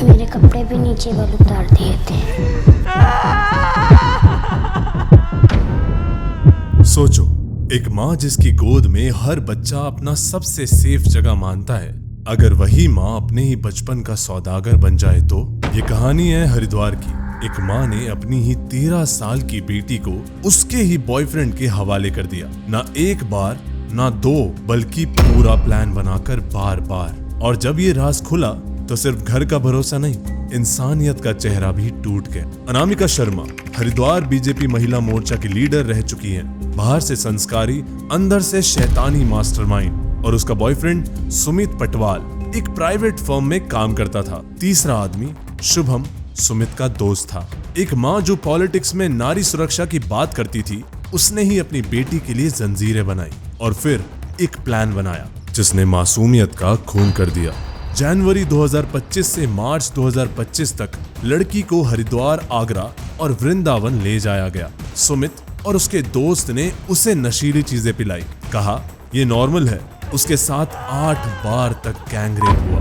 मेरे कपड़े भी नीचे वाल उतार दिए थे। सोचो, एक माँ जिसकी गोद में हर बच्चा अपना सबसे सेफ जगह मानता है, अगर वही माँ अपने ही बचपन का सौदागर बन जाए तो। ये कहानी है हरिद्वार की। एक माँ ने अपनी ही 13 साल की बेटी को उसके ही बॉयफ्रेंड के हवाले कर दिया। ना एक बार ना दो, बल्कि पूरा प्लान बनाकर बार बार। और जब ये राज खुला तो सिर्फ घर का भरोसा नहीं, इंसानियत का चेहरा भी टूट गया। अनामिका शर्मा हरिद्वार बीजेपी महिला मोर्चा की लीडर रह चुकी हैं। बाहर से संस्कारी, अंदर से शैतानी मास्टरमाइंड। और उसका बॉयफ्रेंड सुमित पटवाल एक प्राइवेट फर्म में काम करता था। तीसरा आदमी शुभम सुमित का दोस्त था। एक माँ जो पॉलिटिक्स में नारी सुरक्षा की बात करती थी, उसने ही अपनी बेटी के लिए जंजीरें बनाई और फिर एक प्लान बनाया जिसने मासूमियत का खून कर दिया। जनवरी 2025 से मार्च 2025 तक लड़की को हरिद्वार, आगरा और वृंदावन ले जाया गया। सुमित और उसके दोस्त ने उसे नशीली चीजें पिलाई। कहा ये नॉर्मल है। उसके साथ 8 बार तक गैंगरेप हुआ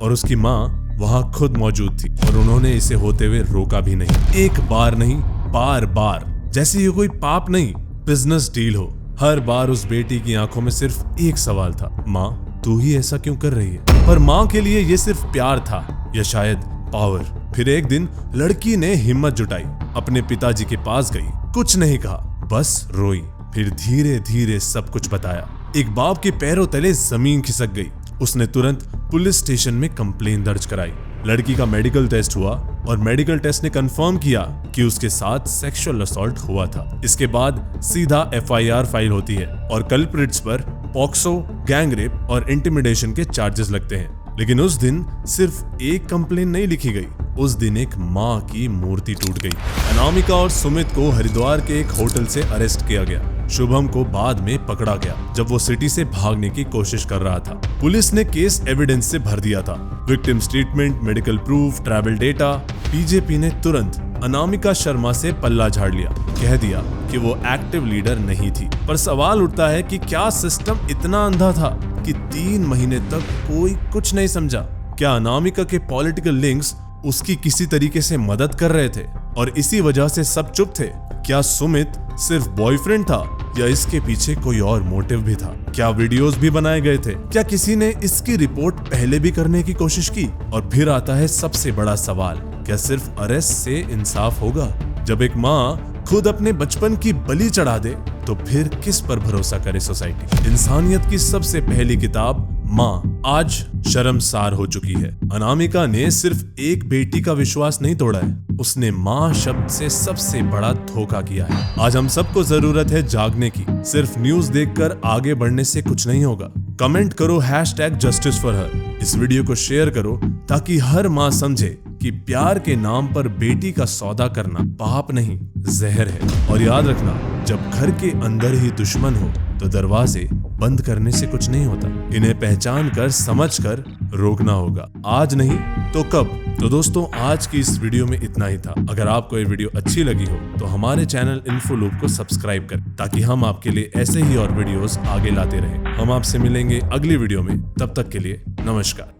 और उसकी माँ वहां खुद मौजूद थी और उन्होंने इसे होते हुए रोका भी नहीं। एक बार नहीं, बार बार। जैसे ये कोई पाप नहीं, बिजनेस डील हो। हर बार उस बेटी की आंखों में सिर्फ एक सवाल था, माँ तू ही ऐसा क्यों कर रही है? पर माँ के लिए ये सिर्फ प्यार था या शायद पावर। फिर एक दिन लड़की ने हिम्मत जुटाई, अपने पिताजी के पास गई, कुछ नहीं कहा, बस रोई। फिर धीरे धीरे सब कुछ बताया। एक बाप के पैरों तले जमीन खिसक गई। उसने तुरंत पुलिस स्टेशन में कंप्लेन दर्ज कराई। लड़की का मेडिकल टेस्ट हुआ और मेडिकल टेस्ट ने कंफर्म किया कि उसके साथ सेक्सुअल असॉल्ट हुआ था। इसके बाद सीधा FIR फाइल होती है और कल्प्रिट्स पर पॉक्सो, गैंगरेप और इंटिमिडेशन के चार्जेस लगते हैं। लेकिन उस दिन सिर्फ एक कंप्लेन नहीं लिखी गई, उस दिन एक माँ की मूर्ति टूट गई। अनामिका और सुमित को हरिद्वार के एक होटल से अरेस्ट किया गया। शुभम को बाद में पकड़ा गया जब वो सिटी से भागने की कोशिश कर रहा था। पुलिस ने केस एविडेंस से भर दिया था। Victim statement, medical proof, travel data. BJP ने तुरंत अनामिका शर्मा से पल्ला झाड़ लिया, कह दिया कि वो एक्टिव लीडर नहीं थी। पर सवाल उठता है कि क्या सिस्टम इतना अंधा था कि 3 महीने तक कोई कुछ नहीं समझा? क्या अनामिका के पॉलिटिकल लिंक्स उसकी किसी तरीके से मदद कर रहे थे और इसी वजह से सब चुप थे? क्या सुमित सिर्फ बॉयफ्रेंड था या इसके पीछे कोई और मोटिव भी था? क्या वीडियोस भी बनाए गए थे? क्या किसी ने इसकी रिपोर्ट पहले भी करने की कोशिश की? और फिर आता है सबसे बड़ा सवाल, क्या सिर्फ अरेस्ट से इंसाफ होगा? जब एक माँ खुद अपने बचपन की बलि चढ़ा दे तो फिर किस पर भरोसा करे सोसाइटी? इंसानियत की सबसे पहली किताब माँ आज शर्मसार हो चुकी है। अनामिका ने सिर्फ एक बेटी का विश्वास नहीं तोड़ा है, उसने माँ शब्द से सबसे बड़ा धोखा किया है। आज हम सबको जरूरत है जागने की। सिर्फ न्यूज देखकर आगे बढ़ने से कुछ नहीं होगा। कमेंट करो #JusticeForHer। इस वीडियो को शेयर करो ताकि हर माँ समझे कि प्यार के नाम पर बेटी का सौदा करना पाप नहीं, जहर है। और याद रखना, जब घर के अंदर ही दुश्मन हो तो दरवाजे बंद करने से कुछ नहीं होता। इन्हें पहचान कर, समझ कर रोकना होगा। आज नहीं तो कब? तो दोस्तों, आज की इस वीडियो में इतना ही था। अगर आपको ये वीडियो अच्छी लगी हो तो हमारे चैनल इन्फोलूप को सब्सक्राइब करें ताकि हम आपके लिए ऐसे ही और वीडियोस आगे लाते रहें। हम आपसे मिलेंगे अगली वीडियो में। तब तक के लिए नमस्कार।